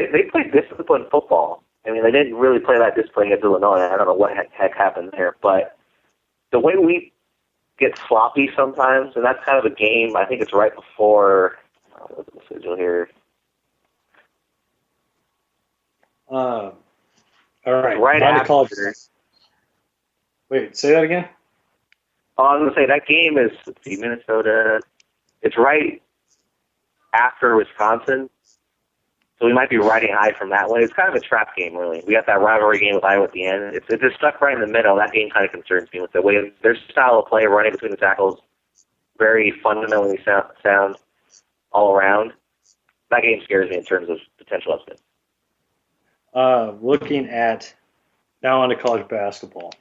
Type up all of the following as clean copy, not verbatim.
they played disciplined football. I mean, they didn't really play that discipline against Illinois. I don't know what heck happened there, but the way we get sloppy sometimes, and that's kind of a game. I think it's right before. What's the schedule here? All right. Right after. Wait, say that again. Oh, I was going to say that game is, let's see, Minnesota. It's right after Wisconsin, so we might be riding high from that way. It's kind of a trap game, really. We got that rivalry game with Iowa at the end. It's just stuck right in the middle. That game kind of concerns me with the way their style of play, running between the tackles, very fundamentally sound all around. That game scares me in terms of potential upset. Looking at now on to college basketball.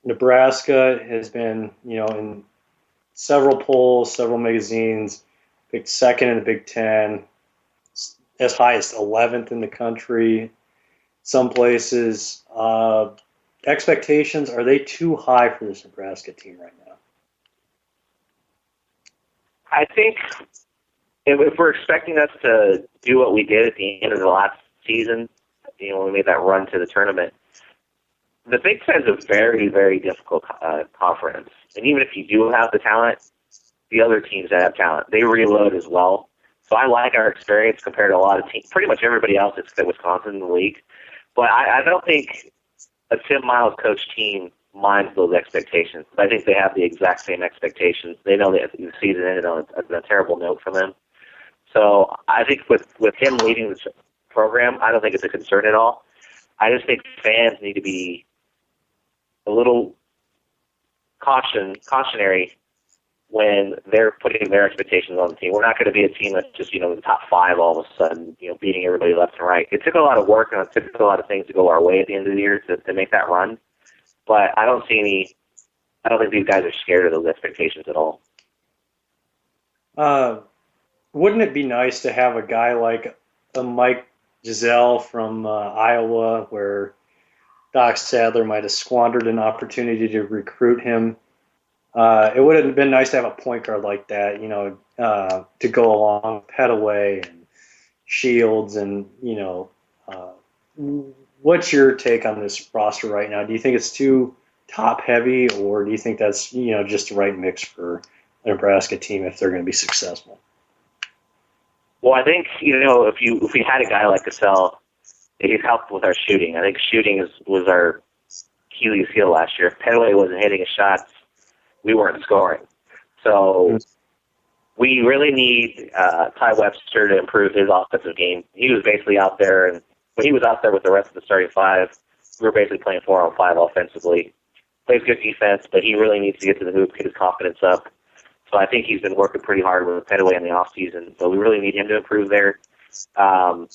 Nebraska has been, in several polls, several magazines, picked second in the Big Ten, as high as 11th in the country. Some places, expectations, are they too high for this Nebraska team right now? I think if we're expecting us to do what we did at the end of the last season, when we made that run to the tournament, the Big Ten is a very, very difficult conference. And even if you do have the talent, the other teams that have talent, they reload as well. So I like our experience compared to a lot of teams, pretty much everybody else except Wisconsin in the league. But I don't think a Tim Miles coach team minds those expectations. I think they have the exact same expectations. They know that the season ended on a terrible note for them. So I think with him leading the program, I don't think it's a concern at all. I just think fans need to be a little cautionary when they're putting their expectations on the team. We're not going to be a team that's just, in the top five all of a sudden, beating everybody left and right. It took a lot of work and it took a lot of things to go our way at the end of the year to make that run. But I don't think these guys are scared of those expectations at all. Wouldn't it be nice to have a guy like a Mike Giselle from Iowa, where Doc Sadler might have squandered an opportunity to recruit him? It would have been nice to have a point guard like that, to go along with Pettaway and Shields. And, what's your take on this roster right now? Do you think it's too top heavy, or do you think that's, just the right mix for a Nebraska team if they're going to be successful? Well, I think, if we had a guy like Cassell, he'd help with our shooting. I think shooting was our Achilles heel last year. If Pettaway wasn't hitting his shots, we weren't scoring. So we really need Ty Webster to improve his offensive game. He was basically out there, and when he was out there with the rest of the starting five, we were basically playing 4-on-5 offensively. Plays good defense, but he really needs to get to the hoop, get his confidence up. So I think he's been working pretty hard with Pettaway in the offseason. So we really need him to improve there.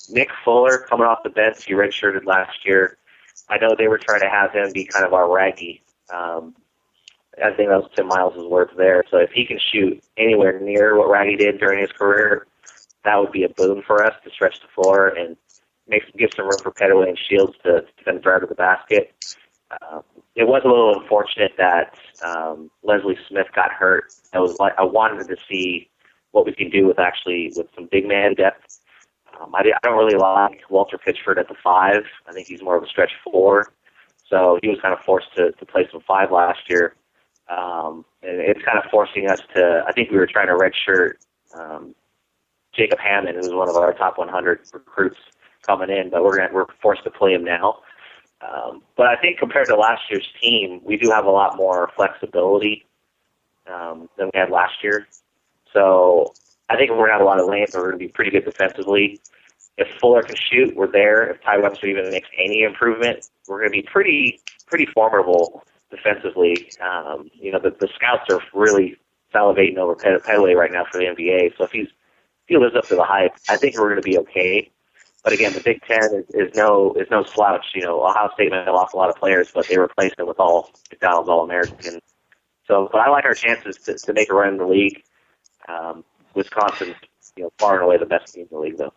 Nick Fuller, coming off the bench, he redshirted last year. I know they were trying to have him be kind of our Raggy. I think that was Tim Miles' words there. So if he can shoot anywhere near what Raggy did during his career, that would be a boon for us to stretch the floor and give some room for Pettaway and Shields to kind of drive to the basket. It was a little unfortunate that Leslie Smith got hurt. I wanted to see what we can do with some big man depth. I don't really like Walter Pitchford at the 5. I think he's more of a stretch 4. So he was kind of forced to play some 5 last year. And it's kind of forcing us to, I think we were trying to redshirt Jacob Hammond, who's one of our top 100 recruits coming in, but we're forced to play him now. But I think compared to last year's team, we do have a lot more flexibility than we had last year. So I think we're going to have a lot of length. We're going to be pretty good defensively. If Fuller can shoot, we're there. If Ty Webster even makes any improvement, we're going to be pretty formidable defensively. The scouts are really salivating over Pettaway right now for the NBA. So if he lives up to the hype, I think we're going to be okay. But again, the Big Ten is no slouch. Ohio State may have lost a lot of players, but they replaced them with all McDonald's All-American. So, but I like our chances to make a run in the league. Wisconsin's, far and away the best team in the league, though.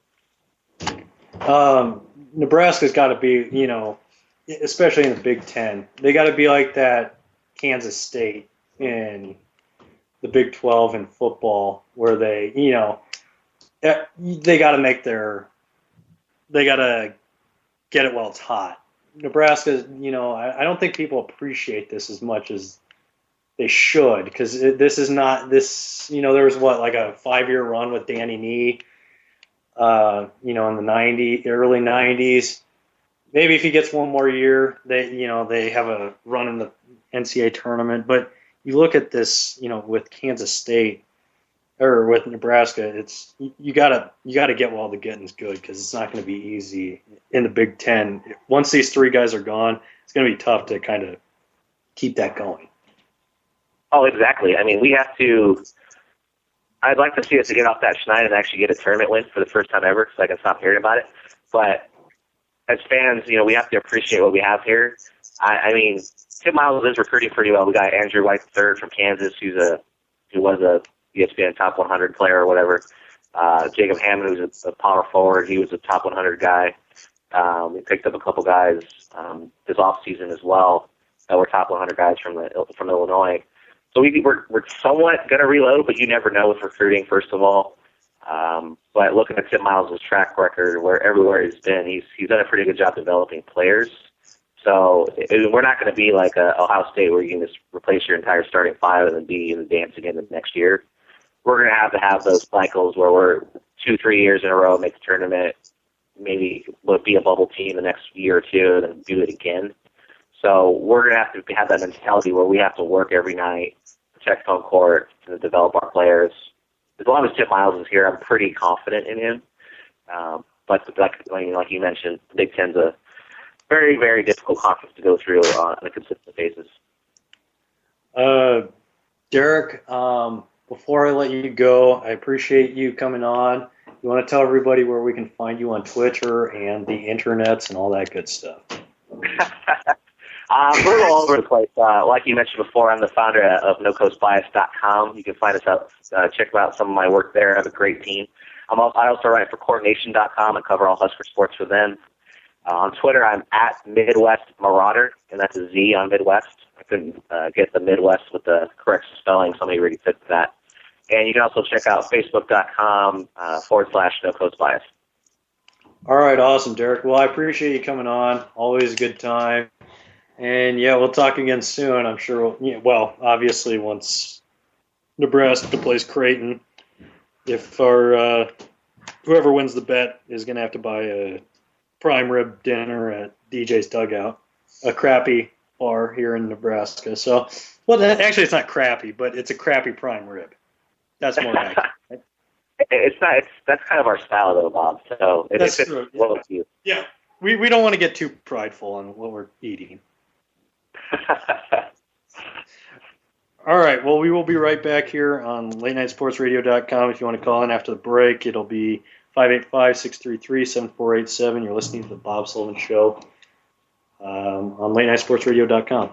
Nebraska's got to be, especially in the Big Ten, they got to be like that Kansas State in the Big 12 in football, where they, they got to get it while it's hot. Nebraska, I don't think people appreciate this as much as they should, because this is not this. There was like a 5-year run with Danny Nee, in the early '90s. Maybe if he gets one more year, they have a run in the NCAA tournament. But you look at this, with Kansas State or with Nebraska, it's you gotta get while the getting's good, because it's not going to be easy in the Big Ten. Once these 3 guys are gone, it's going to be tough to kind of keep that going. Oh, exactly. I mean, we have to. I'd like to see us to get off that schneid and actually get a tournament win for the first time ever, so I can stop hearing about it. But as fans, we have to appreciate what we have here. I mean, Tim Miles is recruiting pretty well. We got Andrew White III from Kansas, who was a ESPN top 100 player or whatever. Jacob Hammond, who's a power forward, he was a top 100 guy. We picked up a couple guys this offseason as well that were top 100 guys from Illinois. So we're somewhat going to reload, but you never know with recruiting, first of all. But looking at Tim Miles' track record, everywhere he's been, he's done a pretty good job developing players. So we're not going to be like Ohio State, where you can just replace your entire starting 5 and then be in the dance again the next year. We're going to have those cycles where we're 2-3 years in a row, make the tournament, maybe be a bubble team the next year or 2, and then do it again. So we're going to have that mentality where we have to work every night, protect home court, and develop our players. As long as Tim Miles is here, I'm pretty confident in him. But like you mentioned, the Big Ten's a very, very difficult conference to go through on a consistent basis. Derek, before I let you go, I appreciate you coming on. You want to tell everybody where we can find you on Twitter and the internets and all that good stuff? We're all over the place. Like you mentioned before, I'm the founder of NoCoastBias.com. You can find us out, check out some of my work there. I have a great team. I also write for CoreNation.com and cover all Husker sports for them. On Twitter, I'm at Midwest Marauder, and that's a Z on Midwest. I couldn't get the Midwest with the correct spelling. Somebody already fixed that. And you can also check out Facebook.com /NoCoastBias. All right, awesome, Derek. Well, I appreciate you coming on. Always a good time. And, yeah, we'll talk again soon. I'm sure obviously once Nebraska plays Creighton, if our whoever wins the bet is going to have to buy a prime rib dinner at DJ's Dugout, a crappy bar here in Nebraska. So, actually it's not crappy, but it's a crappy prime rib. That's more accurate. That's kind of our style, though, Bob. So that's true. Well with you. Yeah, we don't want to get too prideful on what we're eating. All right. Well, we will be right back here on LateNightSportsRadio.com. If you want to call in after the break, it'll be 585-633-7487. You're listening to the Bob Sullivan Show on LateNightSportsRadio.com.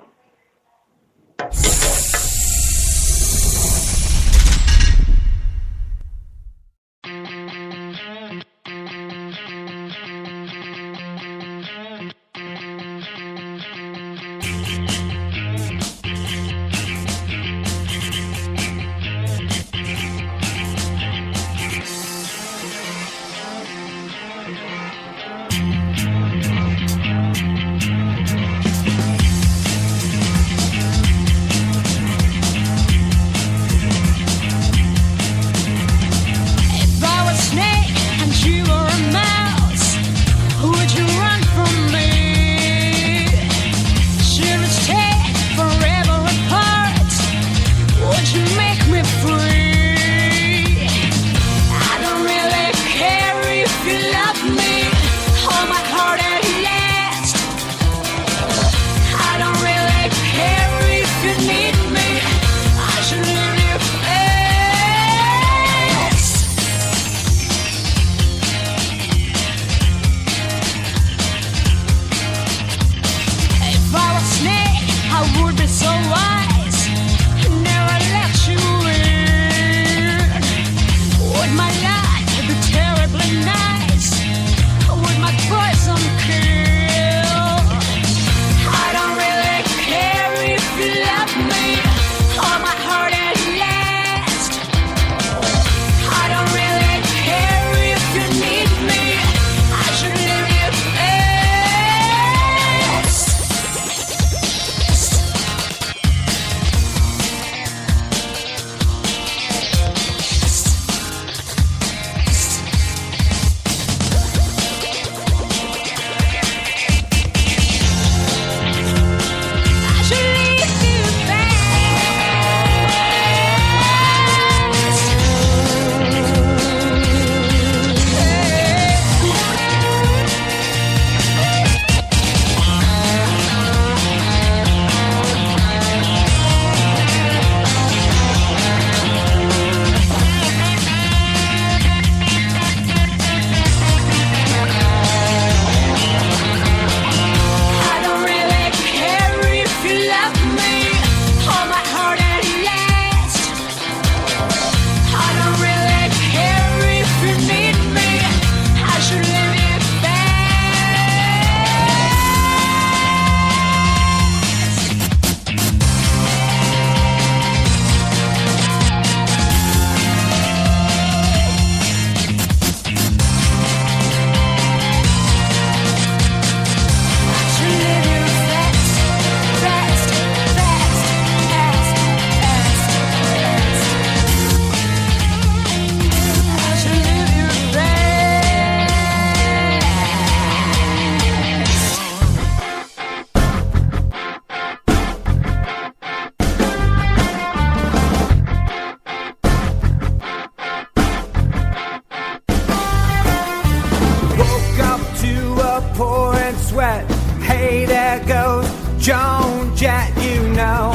sweat. Hey, there goes Joan Jett, you know.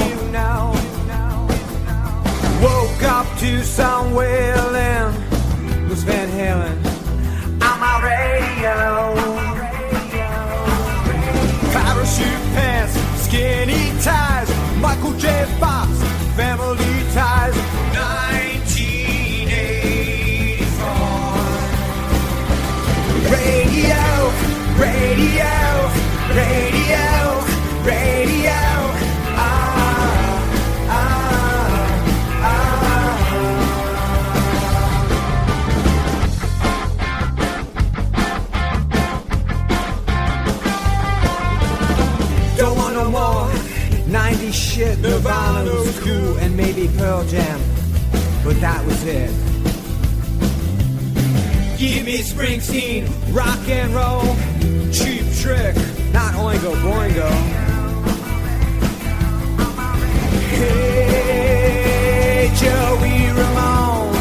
Woke up to some wailing. Was Van Halen on my radio. Parachute pants, skinny ties, Michael J. Fox, family ties. 1984. Radio, radio, radio, radio. Don't want no more 90s shit. Nirvana was cool and maybe Pearl Jam, but that was it. Give me Springsteen, rock and roll, Cheap Trick, not Oingo Boingo. Hey, Joey Ramone,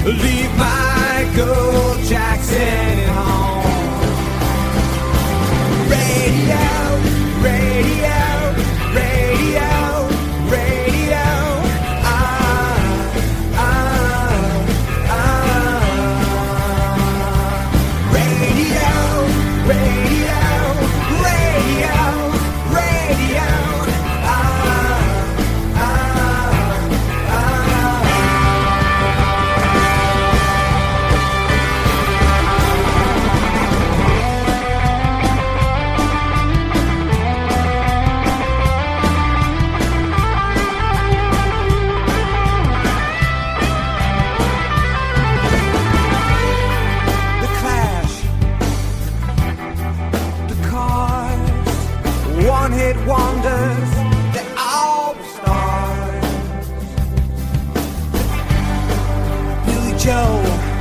leave Michael Jackson at home. Radio, radio, radio, radio. Radio, radio, radio, radio. One-hit wonders, they all stars. Billy Joe.